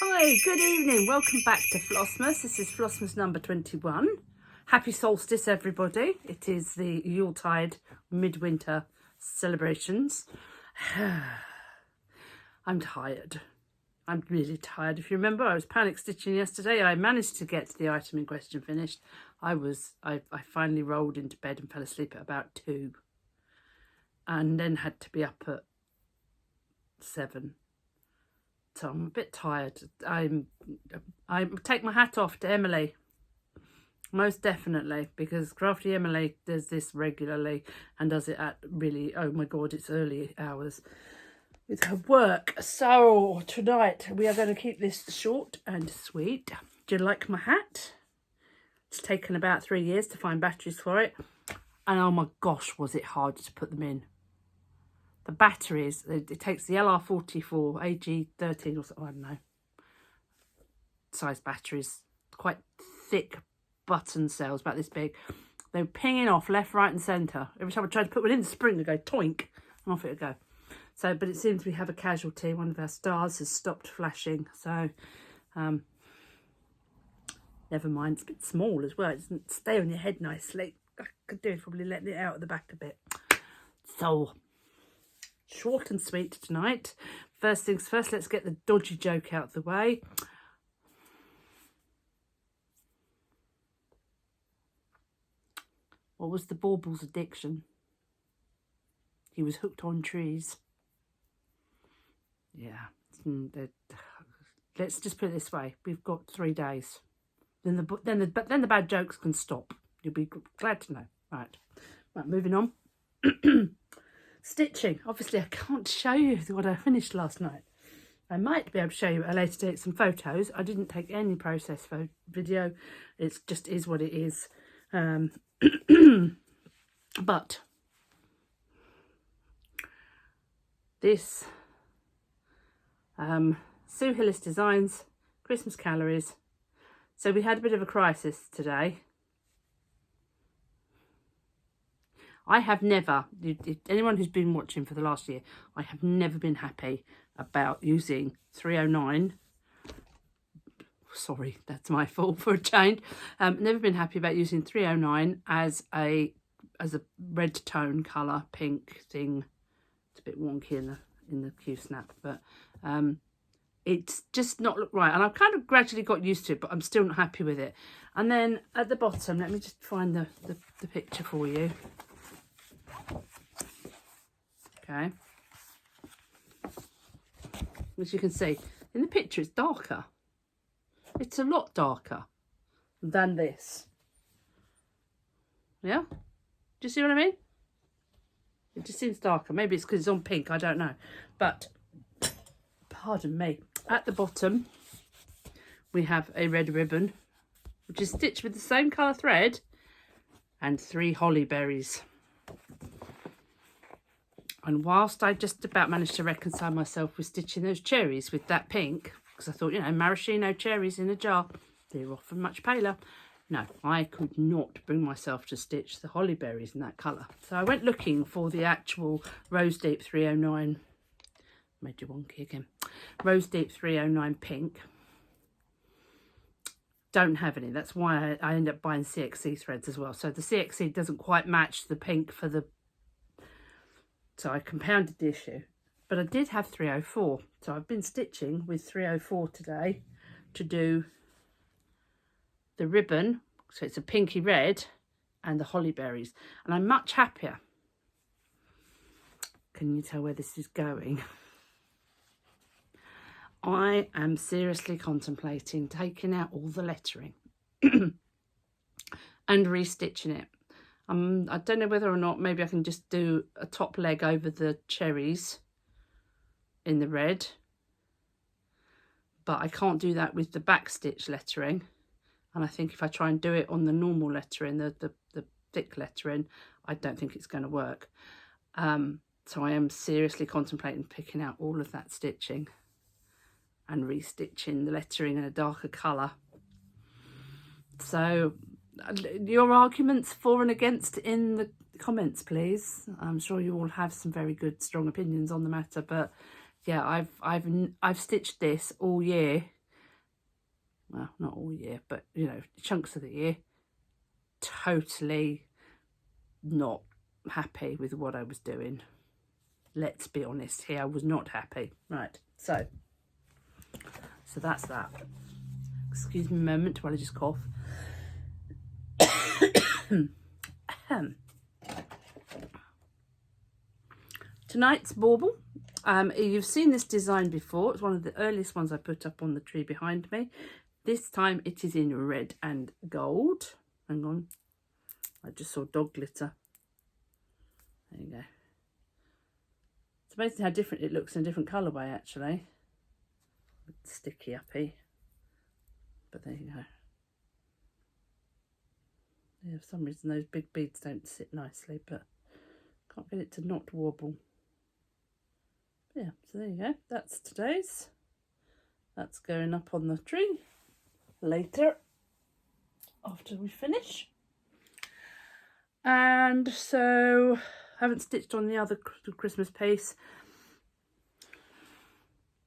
Hi, good evening. Welcome back to Flossmas. This is Flossmas number 21. Happy solstice, everybody. It is the Yuletide midwinter celebrations. I'm tired. I'm really tired. If you remember, I was panic stitching yesterday. I managed to get the item in question finished. I finally rolled into bed and fell asleep at about 2. And then had to be up at 7. So I'm a bit tired. I take my hat off to Emily, most definitely, because Crafty Emily does this regularly and does it at really, oh my god, it's early hours with her work. So tonight we are going to keep this short and sweet. Do you like my hat? It's taken about 3 years to find batteries for it, and oh my gosh, was it hard to put them in. The batteries, it takes the LR44, AG13 or something, I don't know, size batteries, quite thick button cells, about this big. They were pinging off left, right and centre. Every time I tried to put one in the spring, they go toink, and off it would go. So, but it seems we have a casualty. One of our stars has stopped flashing. So, never mind. It's a bit small as well. It doesn't stay on your head nicely. I could do is probably letting it out at the back a bit. So, short and sweet tonight. First things first, let's get the dodgy joke out of the way. What was the bauble's addiction? He was hooked on trees. Yeah. Let's just put it this way. We've got 3 days. Then the bad jokes can stop. You'll be glad to know. Right, moving on. Stitching. Obviously, I can't show you what I finished last night. I might be able to show you at a later date some photos. I didn't take any process video. It just is what it is. But this Sue Hillis Designs Christmas calories. So we had a bit of a crisis today. I have never, anyone who's been watching for the last year, I have never been happy about using 309. Sorry, that's my fault for a change. Never been happy about using 309 as a red tone colour, pink thing. It's a bit wonky in the Q snap, but it's just not looked right. And I've kind of gradually got used to it, but I'm still not happy with it. And then at the bottom, let me just find the picture for you. Okay, as you can see in the picture, it's darker. It's a lot darker than this. Yeah, do you see what I mean? It just seems darker. Maybe it's because it's on pink, I don't know. But pardon me, at the bottom we have a red ribbon which is stitched with the same colour thread and 3 holly berries. And whilst I just about managed to reconcile myself with stitching those cherries with that pink, because I thought, you know, maraschino cherries in a jar, they're often much paler. No, I could not bring myself to stitch the holly berries in that colour. So I went looking for the actual Rose Deep 309. Made you wonky again. Rose Deep 309 pink. Don't have any. That's why I end up buying CXC threads as well. So the CXC doesn't quite match the pink for the... So I compounded the issue, but I did have 304. So I've been stitching with 304 today to do the ribbon. So it's a pinky red and the holly berries. And I'm much happier. Can you tell where this is going? I am seriously contemplating taking out all the lettering and restitching it. I don't know whether or not maybe I can just do a top leg over the cherries in the red, but I can't do that with the back stitch lettering, and I think if I try and do it on the normal lettering, the thick lettering, I don't think it's going to work. So I am seriously contemplating picking out all of that stitching and restitching the lettering in a darker colour. So your arguments for and against in the comments, please. I'm sure you all have some very good strong opinions on the matter, but yeah, I've stitched this all year well, not all year, but you know, chunks of the year, totally not happy with what I was doing. Let's be honest here, I was not happy. Right, so that's that. Excuse me a moment while I just cough. Tonight's bauble. You've seen this design before. It's one of the earliest ones I put up on the tree behind me. This time it is in red and gold. Hang on. I just saw dog glitter. There you go. It's amazing how different it looks in a different colourway, actually. Sticky uppy. But there you go. Yeah, for some reason those big beads don't sit nicely, but can't get it to not wobble. Yeah, so there you go. That's today's. That's going up on the tree later after we finish. And so I haven't stitched on the other Christmas piece.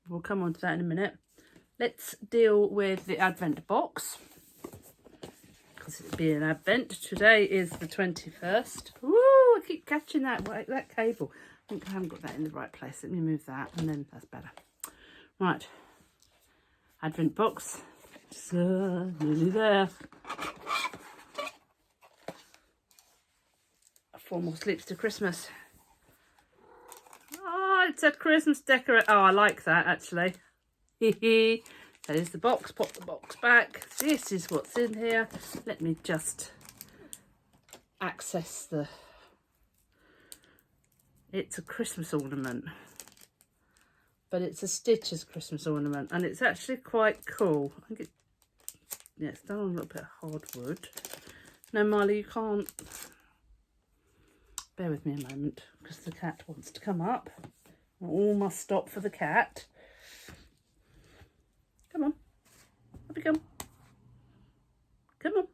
We'll come on to that in a minute. Let's deal with the Advent box, because it's being Advent. Today is the 21st. Woo! I keep catching that cable. I think I haven't got that in the right place. Let me move that, and then that's better. Right. Advent box. It's nearly there. 4 more sleeps to Christmas. Oh, it's a Christmas decorate. Oh, I like that, actually. That is the box. Pop the box back. This is what's in here. Let me just access the... It's a Christmas ornament. But it's a Stitch's Christmas ornament. And it's actually quite cool. I think it's done on a little bit of hardwood. No, Marley, you can't... Bear with me a moment, because the cat wants to come up. All must stop for the cat. Come on. Up you come. Come on.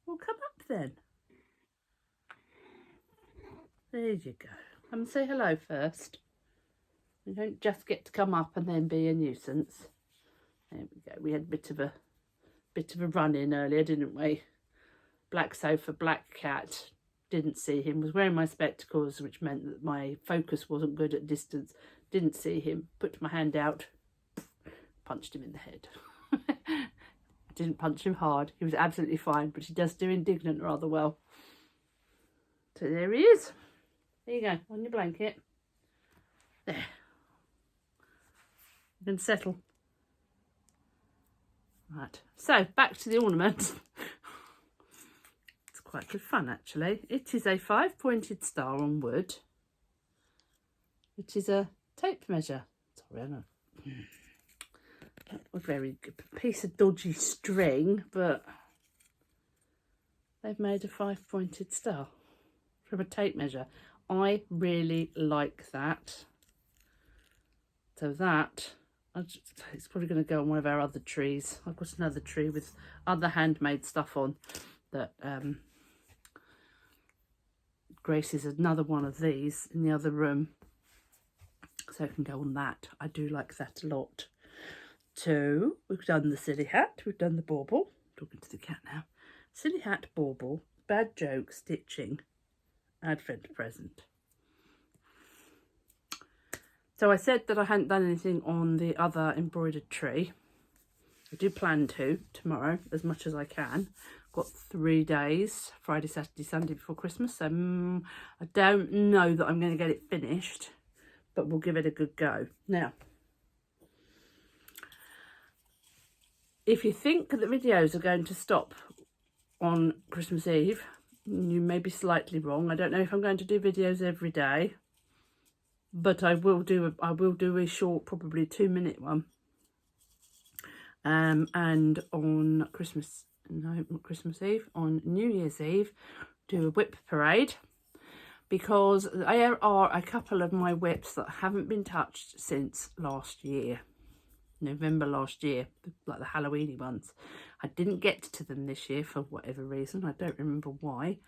Well, come up then. There you go. Come and say hello first. You don't just get to come up and then be a nuisance. There we go. We had a bit of a run in earlier, didn't we? Black sofa, black cat. Didn't see him. Was wearing my spectacles, which meant that my focus wasn't good at distance. Didn't see him. Put my hand out. Punched him in the head. Didn't punch him hard. He was absolutely fine, but he does do indignant rather well. So there he is. There you go, on your blanket. There. You can settle. Right, so back to the ornament. It's quite good fun, actually. It is a 5-pointed star on wood. It is a tape measure. Sorry, I know. A very good piece of dodgy string, but they've made a 5-pointed star from a tape measure. I really like that. So that, it's probably going to go on one of our other trees. I've got another tree with other handmade stuff on that graces another one of these in the other room. So it can go on that. I do like that a lot. So we've done the silly hat, we've done the bauble. Talking to the cat now. Silly hat, bauble, bad joke, stitching, Advent present. So I said that I hadn't done anything on the other embroidered tree. I do plan to tomorrow, as much as I can. Got 3 days, Friday, Saturday, Sunday before Christmas. So I don't know that I'm going to get it finished, but we'll give it a good go. Now, if you think that videos are going to stop on Christmas Eve, you may be slightly wrong. I don't know if I'm going to do videos every day, but I will do a short, probably 2-minute one. And on not Christmas Eve, on New Year's Eve, do a whip parade, because there are a couple of my whips that haven't been touched since last year. November last year, like the Halloweeny ones. I didn't get to them this year for whatever reason. I don't remember why,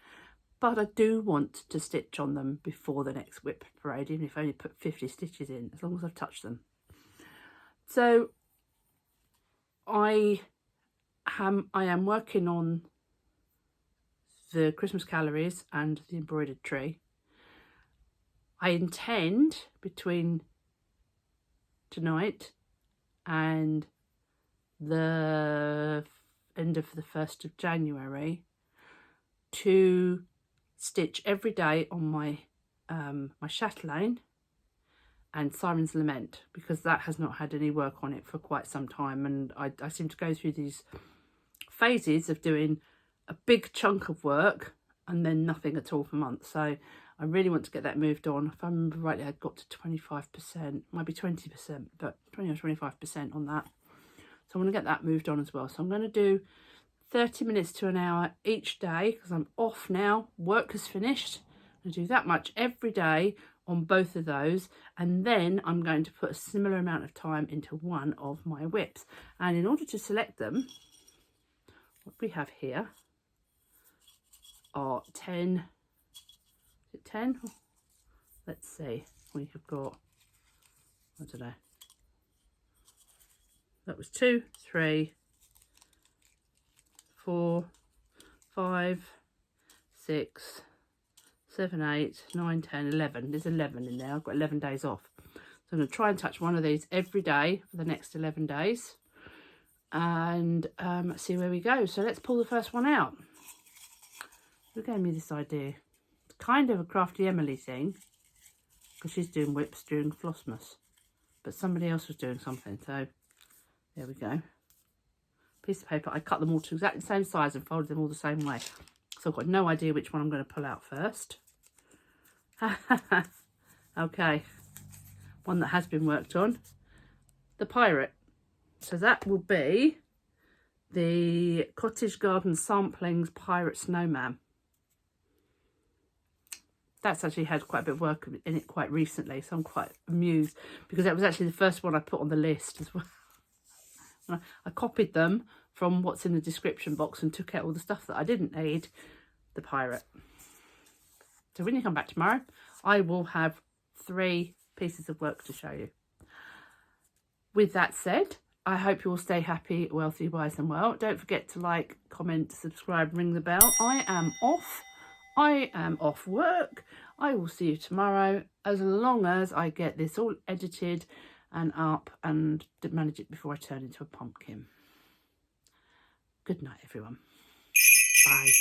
but I do want to stitch on them before the next whip parade, even if I only put 50 stitches in, as long as I've touched them. So I am working on the Christmas calories and the embroidered tree. I intend between tonight and the end of the 1st of January to stitch every day on my my chatelaine and Siren's Lament, because that has not had any work on it for quite some time, and I seem to go through these phases of doing a big chunk of work and then nothing at all for months. So I really want to get that moved on. If I remember rightly, I got to 25%, might be 20%, but 20 or 25% on that. So I want to get that moved on as well. So I'm going to do 30 minutes to an hour each day because I'm off now. Work has finished. I'm going to do that much every day on both of those, and then I'm going to put a similar amount of time into one of my whips. And in order to select them, what we have here are 10. Is it 10? Let's see. We have got, I don't know. That was 2, 3, 4, 5, 6, 7, 8, 9, 10, 11. There's 11 in there. I've got 11 days off. So I'm going to try and touch one of these every day for the next 11 days. And see where we go. So let's pull the first one out. Who gave me this idea? It's kind of a Crafty Emily thing, because she's doing whips during Flossmas. But somebody else was doing something. So there we go. Piece of paper. I cut them all to exactly the same size and folded them all the same way. So I've got no idea which one I'm going to pull out first. Okay, one that has been worked on, the pirate. So that will be the Cottage Garden Samplings Pirate Snowman. That's actually had quite a bit of work in it quite recently, so I'm quite amused because that was actually the first one I put on the list as well. I copied them from what's in the description box and took out all the stuff that I didn't need. The pirate. So when you come back tomorrow, I will have 3 pieces of work to show you. With that said, I hope you all stay happy, wealthy, wise and well. Don't forget to like, comment, subscribe, ring the bell. I am off work. I will see you tomorrow, as long as I get this all edited and up and manage it before I turn into a pumpkin. Good night, everyone. Bye.